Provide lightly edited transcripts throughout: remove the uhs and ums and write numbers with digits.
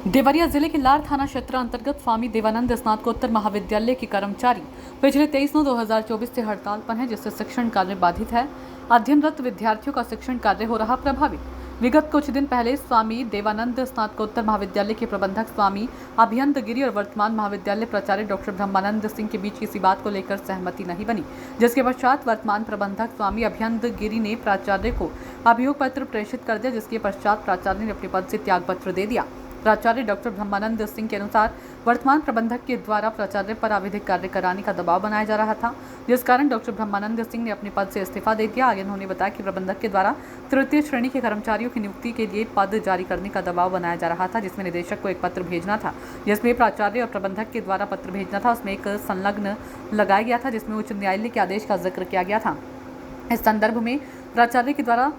देवरिया जिले के लार थाना क्षेत्र अंतर्गत स्वामी देवानंद स्नातकोत्तर महाविद्यालय के कर्मचारी पिछले 23/9/2024 से हड़ताल पर हैं, जिससे शिक्षण कार्य बाधित है। अध्ययनरत विद्यार्थियों का शिक्षण कार्य हो रहा प्रभावित। विगत कुछ दिन पहले स्वामी देवानंद स्नातकोत्तर महाविद्यालय के प्रबंधक स्वामी अभयंत गिरी और वर्तमान महाविद्यालय प्राचार्य डॉक्टर ब्रह्मानंद सिंह के बीच किसी बात को लेकर सहमति नहीं बनी, जिसके पश्चात वर्तमान प्रबंधक स्वामी अभयंत गिरी ने प्राचार्य को अभियोग पत्र प्रेषित कर दिया, जिसके पश्चात प्राचार्य ने अपने पद से त्याग पत्र दे दिया। प्राचार्य डॉक्टर ब्रह्मानंद सिंह के अनुसार वर्तमान प्रबंधक के द्वारा प्राचार्य पर अवैधिक कार्य कराने का दबाव बनाया जा रहा था, जिस कारण डॉक्टर ब्रह्मानंद सिंह ने अपने पद से इस्तीफा दे दिया। आगे उन्होंने बताया कि प्रबंधक के द्वारा तृतीय श्रेणी के कर्मचारियों की नियुक्ति के लिए पद जारी करने का दबाव बनाया जा रहा था, जिसमें निदेशक को एक पत्र भेजना था, जिसमें प्राचार्य और प्रबंधक के द्वारा पत्र भेजना था। उसमें एक संलग्न लगाया गया था, जिसमें उच्च न्यायालय के आदेश का जिक्र किया गया था। इस संदर्भ में प्राचार्य के द्वारा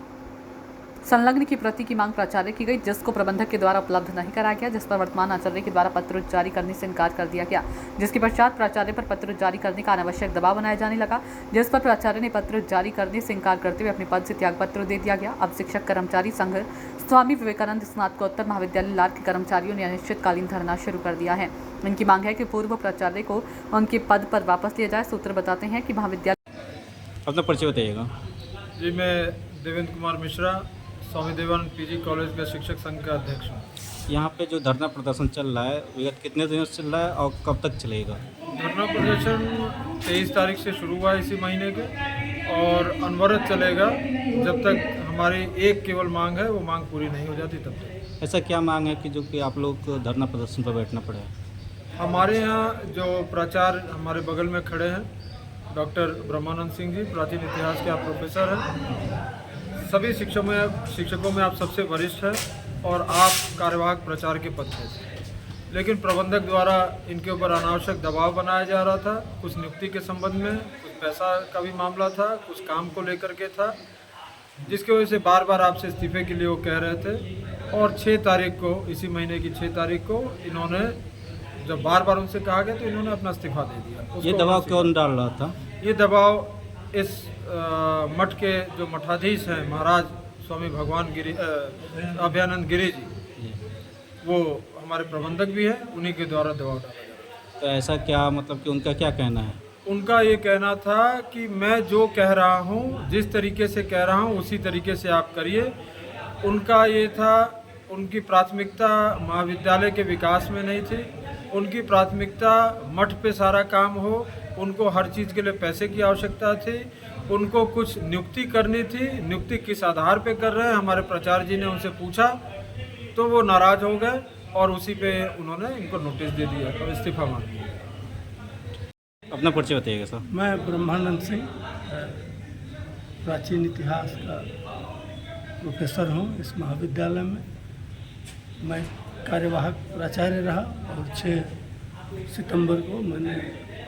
संलग्न की प्रति की मांग प्राचार्य की गई, जिसको प्रबंधक के द्वारा उपलब्ध नहीं कराया गया, जिस पर वर्तमान आचार्य के द्वारा पत्र जारी करने से इनकार कर दिया गया, जिसके पश्चात प्राचार्य पर पत्र जारी करने का अनावश्यक दबाव बनाया जाने लगा, जिस पर प्राचार्य ने पत्र जारी करने से इनकार करते हुए अपने पद से त्याग पत्र दे दिया गया। अब शिक्षक कर्मचारी संघ स्वामी विवेकानंद स्नातकोत्तर महाविद्यालय लार के कर्मचारियों ने अनिश्चितकालीन धरना शुरू कर दिया है। इनकी मांग है कि पूर्व प्राचार्य को उनके पद पर वापस लिया जाए। सूत्र बताते हैं कि महाविद्यालय अपना परिचय बताइएगा। जी, मैं देवेंद्र कुमार मिश्रा स्वामी देवानंद पीजी कॉलेज का शिक्षक संघ का अध्यक्ष हूँ। यहाँ पे जो धरना प्रदर्शन चल रहा है विगत कितने दिनों से चल रहा है और कब तक चलेगा? धरना प्रदर्शन 23 तारीख से शुरू हुआ है इसी महीने के, और अनवरत चलेगा जब तक हमारी एक केवल मांग है वो मांग पूरी नहीं हो जाती तब तक। ऐसा क्या मांग है कि जो कि आप लोग को धरना प्रदर्शन पर बैठना पड़े? हमारे यहाँ जो प्राचार्य हमारे बगल में खड़े हैं डॉक्टर ब्रह्मानंद सिंह जी, प्राचीन इतिहास के आप प्रोफेसर हैं, सभी शिक्षकों में आप सबसे वरिष्ठ हैं और आप कार्यवाहक प्राचार्य के पद पे थे, लेकिन प्रबंधक द्वारा इनके ऊपर अनावश्यक दबाव बनाया जा रहा था। कुछ नियुक्ति के संबंध में, कुछ पैसा का भी मामला था, कुछ काम को लेकर के था, जिसकी वजह से बार बार आपसे इस्तीफे के लिए वो कह रहे थे। और 6 तारीख को, इसी महीने की 6 तारीख को इन्होंने जब बार बार उनसे कहा गया तो इन्होंने अपना इस्तीफा दे दिया। ये दबाव कौन डाल रहा था? ये दबाव इस मठ के जो मठाधीश हैं महाराज स्वामी भगवान गिरी अभयानंद गिरी जी, वो हमारे प्रबंधक भी हैं, उन्हीं के द्वारा दबाव डाला जा रहा है। तो ऐसा क्या मतलब कि उनका क्या कहना है? उनका ये कहना था कि मैं जो कह रहा हूँ, जिस तरीके से कह रहा हूँ उसी तरीके से आप करिए। उनका ये था, उनकी प्राथमिकता महाविद्यालय के विकास में नहीं थी, उनकी प्राथमिकता मठ पे सारा काम हो, उनको हर चीज़ के लिए पैसे की आवश्यकता थी, उनको कुछ नियुक्ति करनी थी। नियुक्ति किस आधार पे कर रहे हैं, हमारे प्राचार्य जी ने उनसे पूछा तो वो नाराज़ हो गए और उसी पे उन्होंने इनको नोटिस दे दिया और इस्तीफा मांग दिया। अपना परिचय बताइएगा सर। मैं ब्रह्मानंद सिंह प्राचीन इतिहास का प्रोफेसर हूँ इस महाविद्यालय में। मैं कार्यवाहक प्राचार्य रहा और 6 सितंबर को मैंने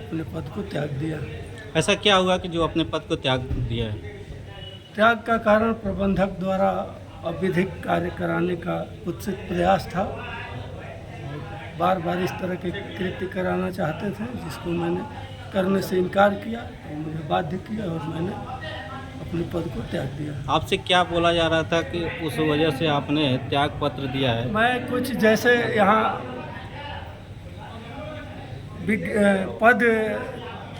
अपने पद को त्याग दिया। ऐसा क्या हुआ कि जो अपने पद को त्याग दिया है? त्याग का कारण प्रबंधक द्वारा अविधिक कार्य कराने का कुत्सित प्रयास था। बार बार इस तरह के कृत्य कराना चाहते थे, जिसको मैंने करने से इनकार किया और मुझे बाध्य किया और मैंने अपने पद को त्याग दिया। आपसे क्या बोला जा रहा था कि उस वजह से आपने त्याग पत्र दिया है? मैं कुछ जैसे यहाँ पद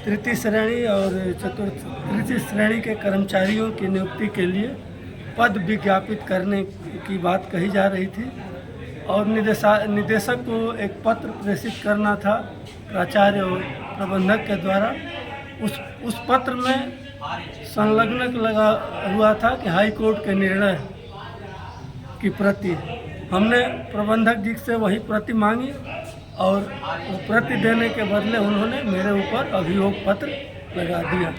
तृतीय श्रेणी और तृतीय श्रेणी के कर्मचारियों की नियुक्ति के लिए पद विज्ञापित करने की बात कही जा रही थी और निदेशक को एक पत्र प्रेषित करना था प्राचार्य और प्रबंधक के द्वारा। उस पत्र में संलग्न लगा हुआ था कि हाई कोर्ट के निर्णय की प्रति। हमने प्रबंधक जी से वही प्रति मांगी और प्रति देने के बदले उन्होंने मेरे ऊपर अभियोग पत्र लगा दिया।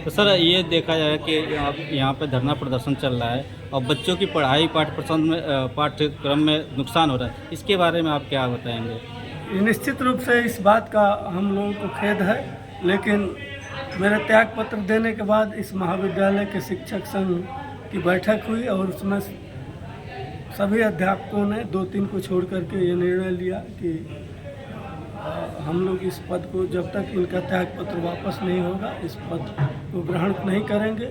तो सर, ये देखा जाए कि यहाँ पे धरना प्रदर्शन चल रहा है और बच्चों की पढ़ाई पाठ्यक्रम में नुकसान हो रहा है, इसके बारे में आप क्या बताएंगे? निश्चित रूप से इस बात का हम लोगों को खेद है, लेकिन मेरे त्याग पत्र देने के बाद इस महाविद्यालय के शिक्षक संघ की बैठक हुई और उसमें सभी अध्यापकों ने 2-3 को छोड़ करके ये निर्णय लिया कि हम लोग इस पद को, जब तक इनका त्याग पत्र वापस नहीं होगा, इस पद को ग्रहण नहीं करेंगे।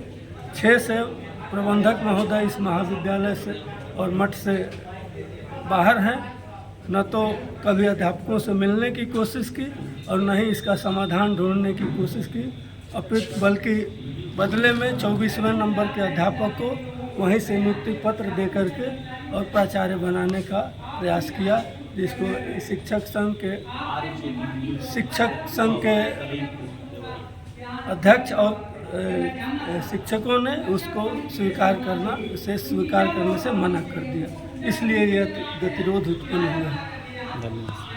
6 से प्रबंधक महोदय इस महाविद्यालय से और मठ से बाहर हैं, न तो कभी अध्यापकों से मिलने की कोशिश की और न ही इसका समाधान ढूंढने की कोशिश की, अपितु बल्कि बदले में 24वें नंबर के अध्यापक को वहीं से नियुक्ति पत्र दे करके और प्राचार्य बनाने का प्रयास किया, जिसको शिक्षक संघ के अध्यक्ष और शिक्षकों ने उसको स्वीकार करने से मना कर दिया। इसलिए यह गतिरोध उत्पन्न हुआ है। धन्यवाद।